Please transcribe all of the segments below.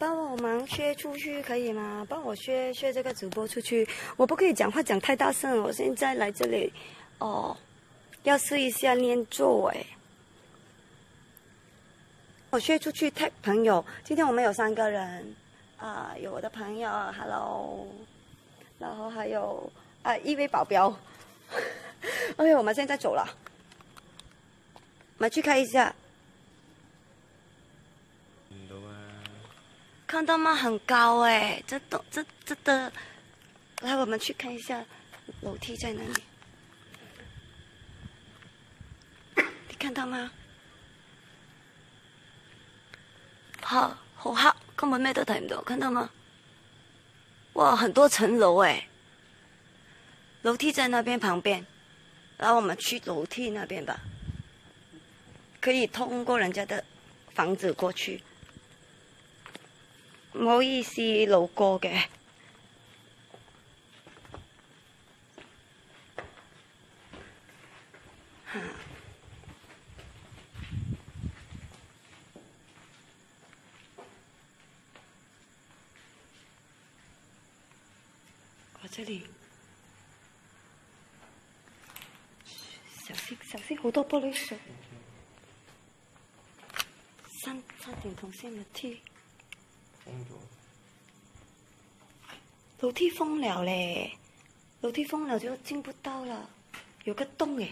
帮我忙share出去可以吗？帮我share这个直播出去。我不可以讲话讲太大声，我现在来这里，哦，要试一下念咒哎。我share出去 tag 朋友，今天我们有3个人，有我的朋友 ，hello， 然后还有一位保镖。OK， 我们现在走了，我们去看一下。 看到吗？很高哎，这的，来，我们去看一下楼梯在哪里。你看到吗？好黑，根本咩都睇唔到，看到吗？哇，很多层楼哎，楼梯在那边旁边，然后我们去楼梯那边吧，可以通过人家的房子过去。 唔好意思，路過嘅。我這裡小心好多玻璃水。3點同線嘅梯。 楼梯封了嘞，楼梯封了就进不到了，有个洞诶。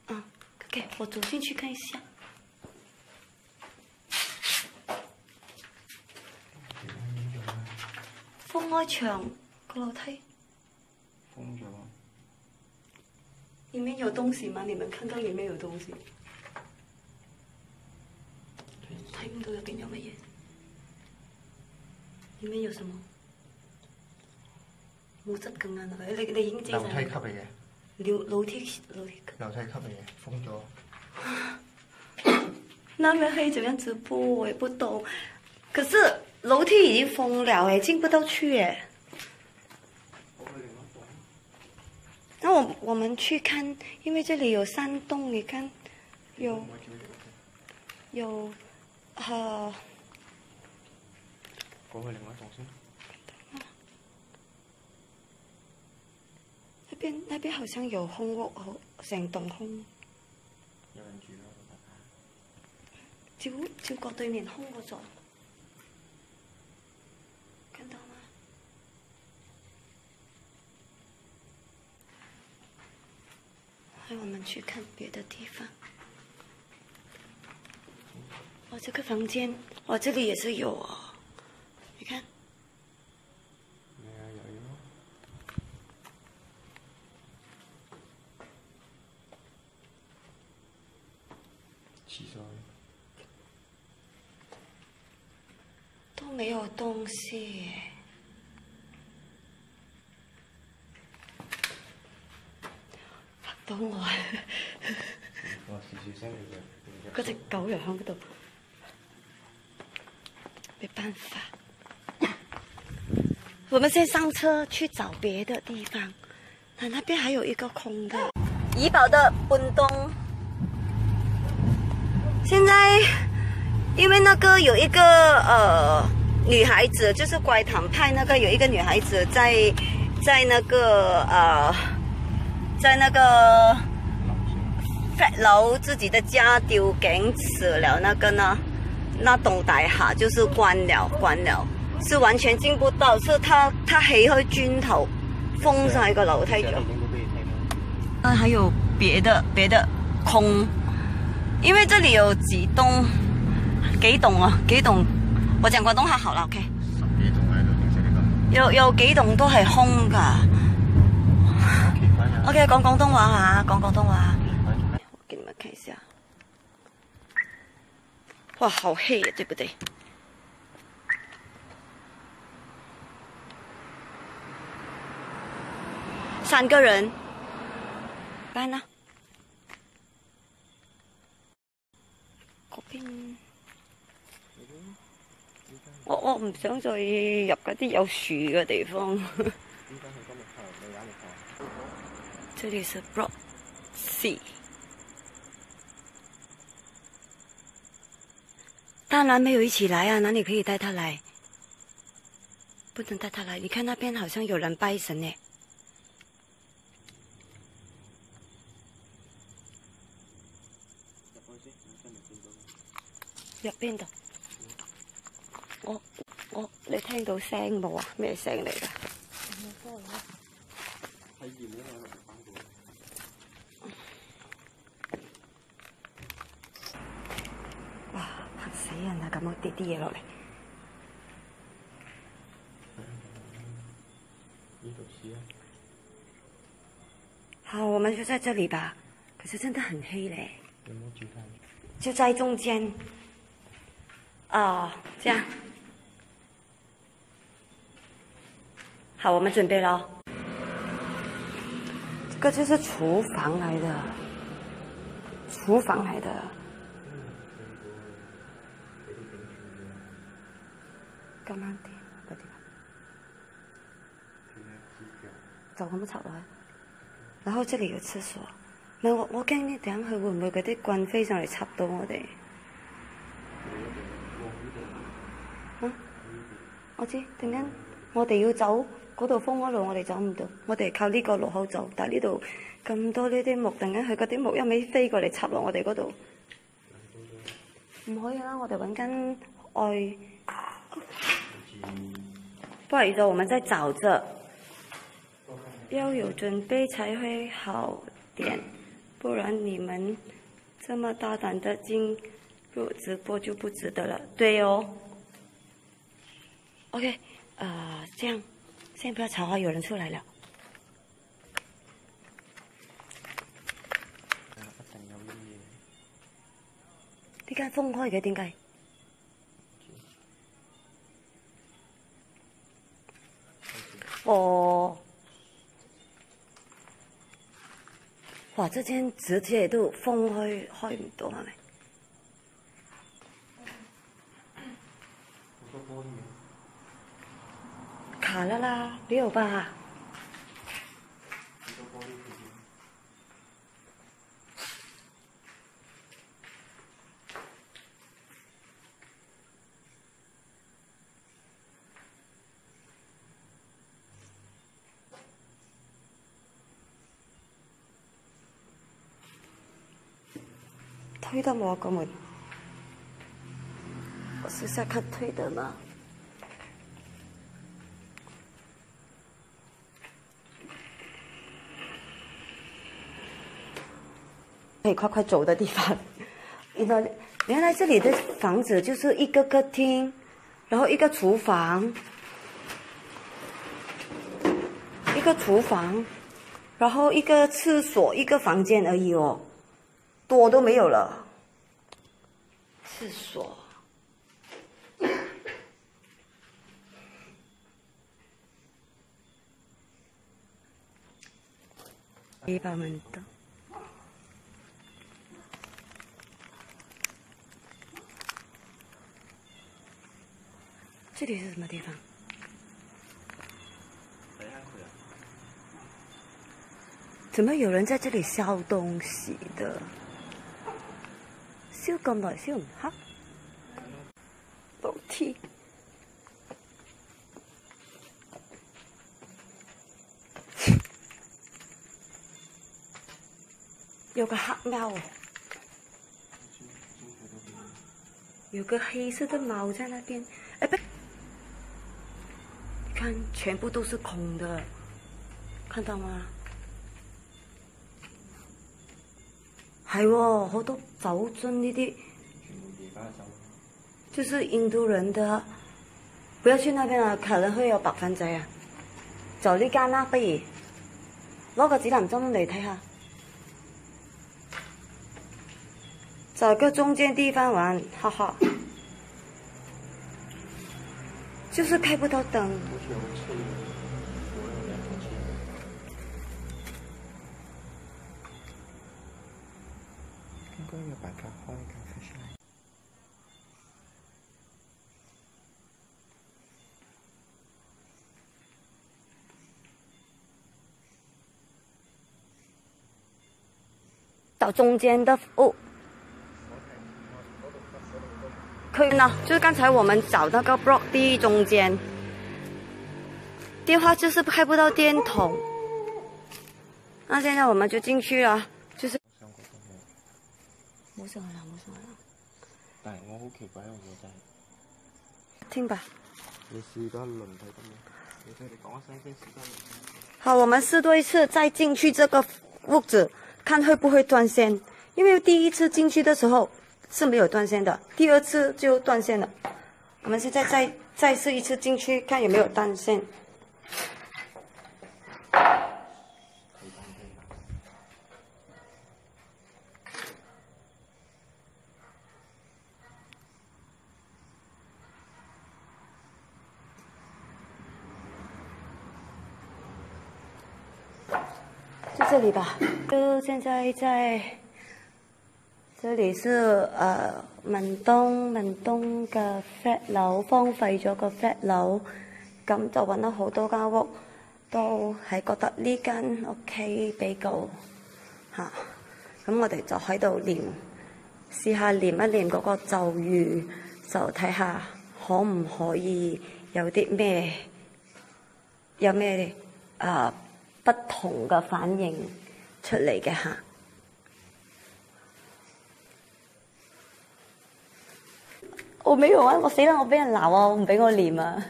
OK， 我走进去看一下。封開牆個樓梯。封咗。裡面有東西嗎？你們看到裡面有東西？睇唔到入邊有乜嘢？ 裡面有什麼？冇質咁硬係，你已經知晒。樓梯級嚟嘅。樓梯級嚟嘅，封咗。那麼黑怎樣直播？我也不懂。可是樓梯已經封了誒，進不到去誒。那我們去看，因為這裡有山洞，你看，有過去另外一棟先。那邊好像有空屋，成棟空。有人住咯，照角對面空嗰座，看到嗎？來，我們去看別的地方。哦，這個房間，哦，這裡也是有哦。 你看，都没有东西耶。嚇到我！嗰隻狗又喺嗰度，沒辦法。 我們先上車去找別的地方，那邊還有一個空的。怡保的本東，現在因為那個有一個女孩子，就是乖堂派那個有一個女孩子在那個flat 樓自己的家丟頸死了，那個呢，那棟大廈就是關了。 是完全進不到，是他起開磚頭封晒個樓梯咗。還有別的空，因為這裡有幾棟，我講廣東話好了 ，OK。10幾棟喺度，定係呢個？有幾棟都係空噶。OK， 講廣東話嚇，講廣東話。我給你們看一下。哇，好黑呀，對不對？ 3個人，辦啦。嗰邊，我唔想再入嗰啲有樹嘅地方。這裡是 Block C。当然没有一起来啊，哪里可以带他来？不能带他来。你看那边好像有人拜神呢。入邊度？你聽到聲冇啊？咩聲嚟㗎？哇！嚇死人啊！咁樣跌啲嘢落嚟。好，我們就在這裡吧。可是真的很黑嘞。有冇去看？就在中間。這樣。好，我們準備咯。這個就是廚房來的，廚房來的。咁啱啲嗰啲，就咁樣插落去。然後這裡有廁所，唔係我驚呢，等下佢會唔會嗰啲棍飛上嚟插到我哋？我知，點解我哋要走嗰度封嗰路，我哋走唔到，我哋靠呢個路口走，但係呢度咁多呢啲木，突然間佢嗰啲木一味飛過嚟插落我哋嗰度，唔可以啦，我哋揾間愛。不好意思，我們在找着，要有準備才會好點，不然你們這麼大膽的進入直播就不值得了。對哦。OK，這樣，先不要吵啊，有人出來了。呢間封開嘅點解？哦，哇！這間直接都封開唔到係咪？卡了啦，沒有吧？推得冇啊個門，我試下看推得嗎？可以快快走的地方。原來這裡的房子就是一個客廳，然後一個廚房，然後一個廁所，一個房間而已哦，多都沒有了。廁所，一把門燈。这里是什么地方？怎么有人在这里燒東西的？燒咁耐燒唔黑？樓梯。有個黑貓哦，有個黑色的貓在那邊。哎，不。看，全部都是空的，看到嗎？係喎，好多酒樽呢啲，就是印度人的。不要去那邊啊，可能會有白粉仔啊。就呢間啦，不如攞個指南針嚟睇下。找個中間地方玩，哈哈。就是開不到燈。應該要把它開一個出來。到中間的哦。可以呢，就是刚才我们找那个 block D 中间，电话就是开不到电筒。那现在我们就进去了，就是冇上去啦，冇上去啦。但係我好奇怪一樣嘢就係，聽吧。你試多一輪睇得冇？你聽你講一聲先，試多一輪。好，我们试多一次，再进去这个屋子，看会不会断线。因为第一次进去的时候是没有断线的，第二次就断线了。我们现在再试一次进去，看有没有断线。就这里吧，就现在在这里是文東嘅 flat 樓，荒廢咗個 flat 樓，咁就揾到好多間屋，都係覺得呢間屋企比較嚇，咁我哋就喺度試下念一念嗰個咒語，就睇下可唔可以有啲咩不同嘅反應出嚟嘅嚇。我沒有啊！我死啦！我俾人鬧啊！我唔俾我念啊！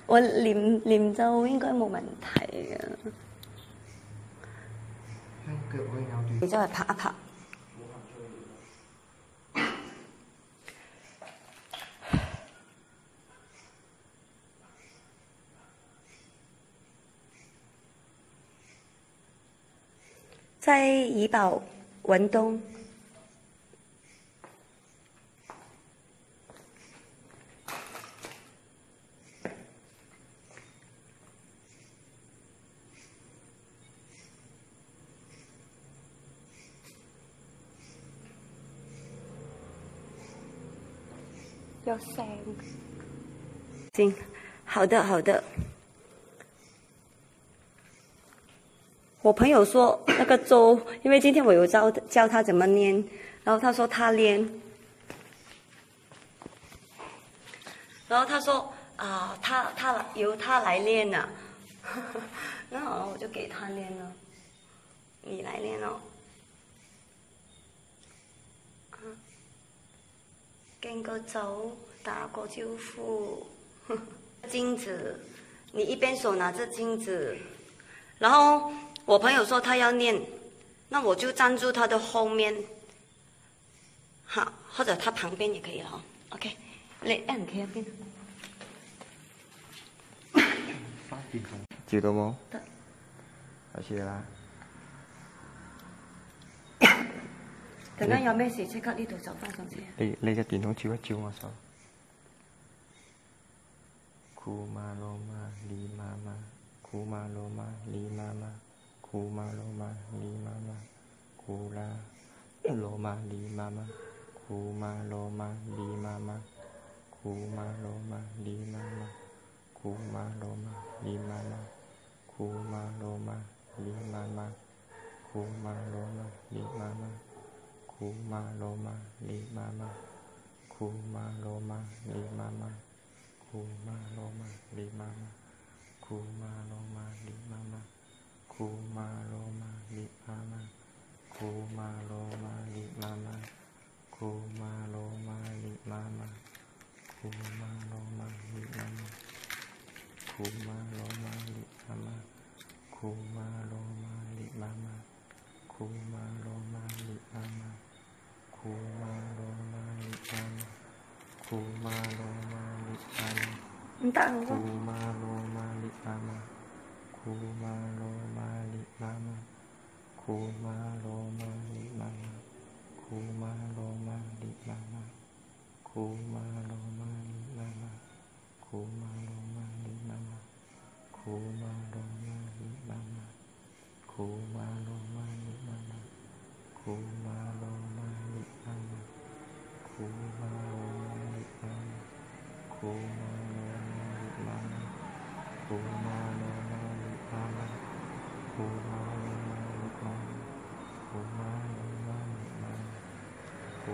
我念就應該冇問題嘅。你周圍拍一拍。在怡保文東。有聲。行，好的好的。我朋友说那个咒，因为今天我有教他怎么念，然后他说他念，然后他说他由他来念啊，那好了我就给他念了，你来念哦。跟个走，打个招呼。金子，你一边手拿着金子，然后我朋友说他要念，那我就站住他的后面，好，或者他旁边也可以哈。OK， 你唔企一邊。照到冇？得。開始啦。陣間有咩事即刻呢度走翻上先。你隻電筒照一照我手。คูมาโลมาลีมามาคูมาโลมาลีมามาคูมาโลมาลีมามาคูลาโลมาลีมามาคูมาโลมาลีมามาคูมาโลมาลีมามาคูมาโลมาลีมามาคูมาโลมาลีมามาคูมาโลมาลีมามาคูมาโลมาลีมามาคูมาโลมาลีมามาคูมาโลมาลีมามาคูมาโลมาลีมามาคูมาโลมาลีมามาคูมาโลมาลีมามาคูมาโลมาลีมามาคูมาโลมาลีมามาคูมาโลมาลีมามาคูมาโลมาลีมามาคูมาโลมาลีมามาคูมาโลมาลีมามาคูมาโลมาลีมามาคูมาโลมาลิมามาคูมาโลมาลิมามาคูมาโลมาลิมามาคูมาโลมาลิมามาคูมาโลมาลิมามาคูมาโลมาลิมามาคูมาโลมาลิมามาคูมาโลมาลิมามาคูมาโลมาลิมามาคูมาโลมาลิมามาคูมาคูมาโลมาลิมามาคูมาโลมาลิมามาคูมาโลมาลิมามาคูมาโลมาลิมามาคูมาโลมาลิมามาคู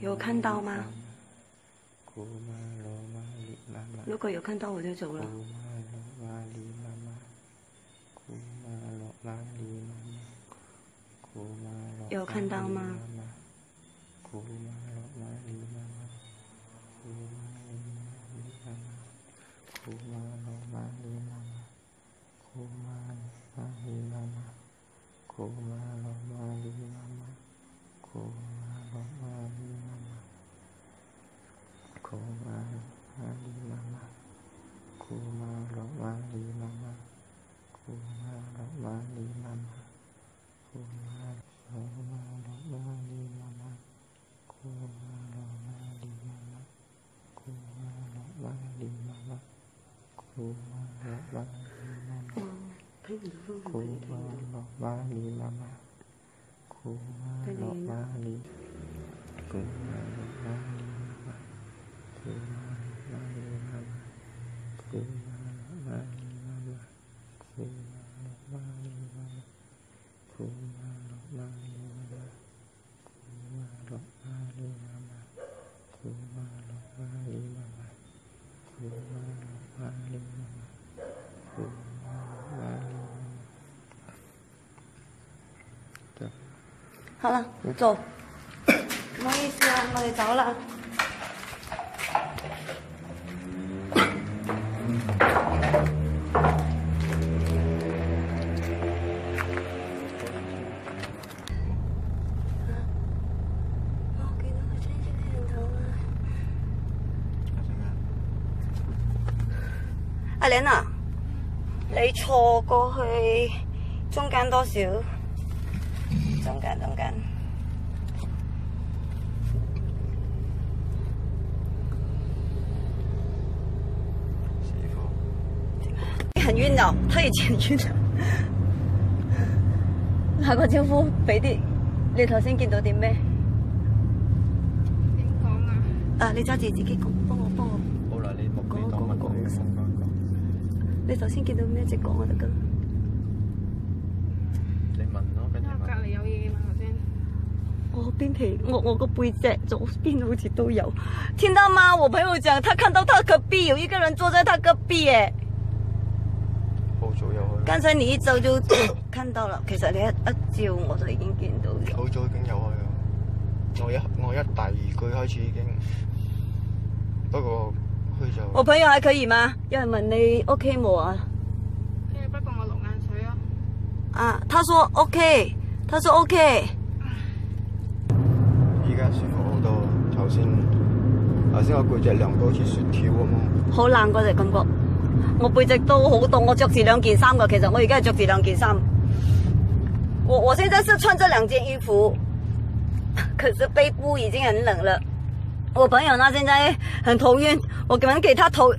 有看到吗？如果有看到我就走了。有看到吗？好了，走。唔好意思啊，我哋走啦。我見到佢真係靚頭啊！阿蓮啊，你坐過去中間多少？中間。很暈啊，他以前暈啊。打個招呼俾啲，你頭先見到啲咩？點講啊？啊，你揸住自己講，幫我。好啦，你講。你頭先見到咩？直講就得㗎。你問咯，跟住問。隔離有嘢嘛？頭先。我邊皮，我個背脊左邊好似都有。聽到嗎？我朋友講，他看到他隔壁有一個人坐在他隔壁誒。好早有去。剛才你一走就看到了，其實你一照我就已經見到咗。好早已經有去啦，我一第二句開始已經，不過佢就。我朋友還可以嗎？有人問你 OK 冇啊？不過我流眼水咯。啊，他說 OK，他說 OK。依家舒服好多，頭先我背脊涼到好似雪條咁咯。好冷嗰隻感覺。我背脊都好凍，我着住2件衫噶。其實我而家係着住2件衫。我現在是穿這2件衣服，可是背部已經很冷了。我朋友呢現在很頭暈，我可能給他頭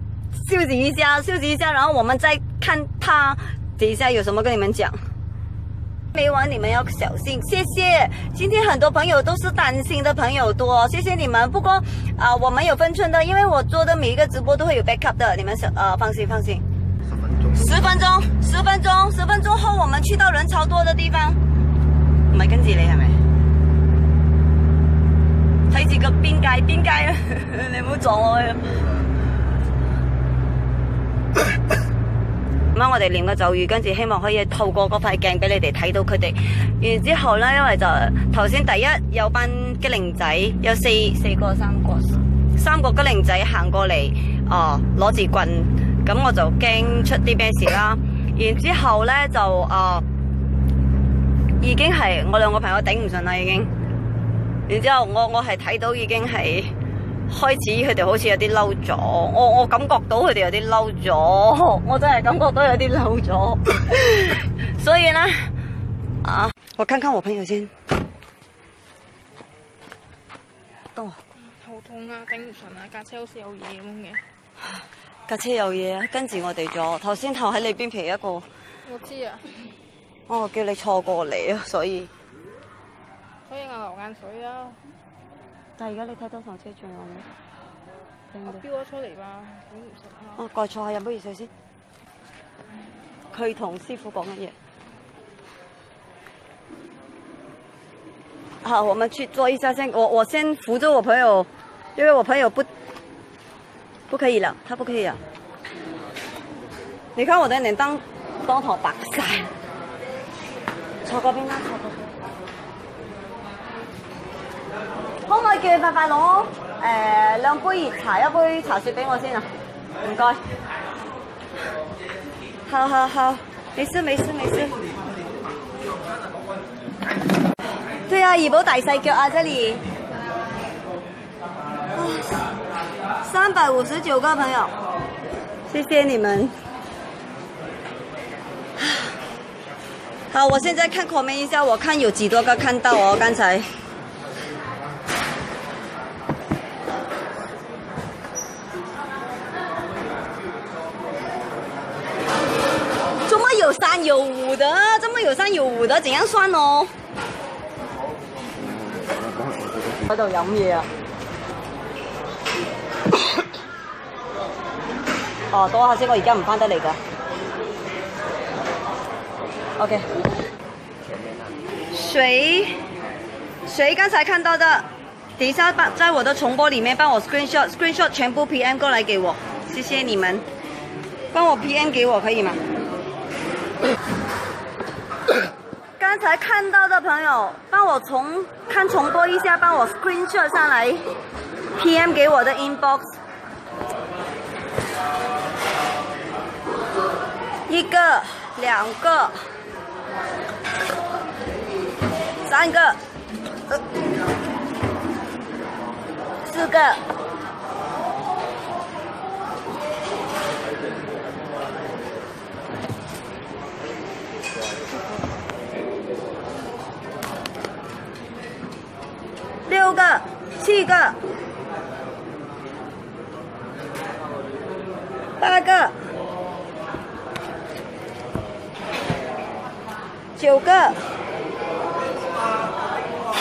休息一下，然後我們再看他。等一下有什麼跟你們講。沒完，你們要小心，謝謝。今天很多朋友都是擔心的朋友多，謝謝你們。不過我們有分寸的，因為我做的每一個直播都會有 backup 的，你們放心。10分鐘後我們去到人潮多的地方。唔係跟住你係咪？睇住個邊界啊！你唔好撞我啊！咁樣我哋念個咒語，跟住希望可以透過嗰塊鏡俾你哋睇到佢哋。然之後咧，因為就頭先第一有班機靈仔，有三個機靈仔行過嚟，攞住棍，咁我就驚出啲咩事啦。然之後咧就已經係我2個朋友頂唔順啦，已經。然之後我係睇到已經係。開始佢哋好似有啲嬲咗，我感覺到佢哋有啲嬲咗，我真係感覺到有啲嬲咗。所以呢，我看看我朋友先。到。頭痛啊，頂唔順啊，架車好似有嘢咁嘅。架車有嘢啊，跟住我哋咗。頭先頭喺你邊皮一個。我知啊。我叫你錯過嚟啊，所以我流眼水啊。但係而家你睇到房車仲有冇？我飆咗出嚟吧，頂唔順啊！過坐下飲杯熱水先。佢同師傅講乜嘢？好，我们去做一下先。我先扶着我朋友，因为我朋友不可以了，他不可以了。你看我的臉當堂白晒。坐嗰邊啦，坐嗰邊。可唔可以叫你快快攞2杯熱茶，1杯茶雪俾我先啊？唔該。好好好，沒事沒事沒事。對啊，怡寶大細腳啊，這裡。359個朋友，謝謝你們。好，我現在看comment一下，我看有幾多個看到哦，剛才。這麼有3有5的，這麼有3有5的，怎樣算哦？喺度飲嘢啊！哦，等我下先，我而家唔翻得嚟㗎。OK。谁刚才看到的？等一下在我的重播里面帮我 screenshot 全部 PM 过来给我，谢谢你们，帮我 PM 给我可以吗？刚才看到的朋友，帮我看重播一下，帮我 screenshot 上来 ，PM 给我的 inbox。1个、2个、3个、4个。6个、7个、8个、9个、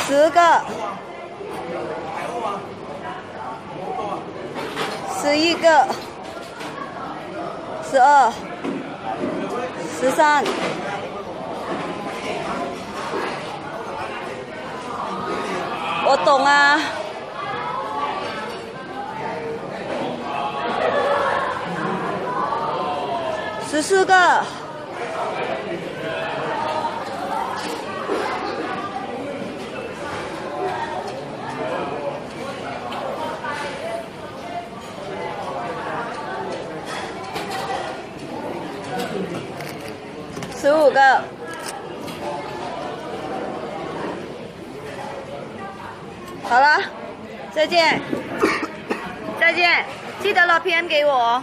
10个、11个、12、13。我懂啊。14个。15个。好了，再见，再见，记得了 PM 给我哦。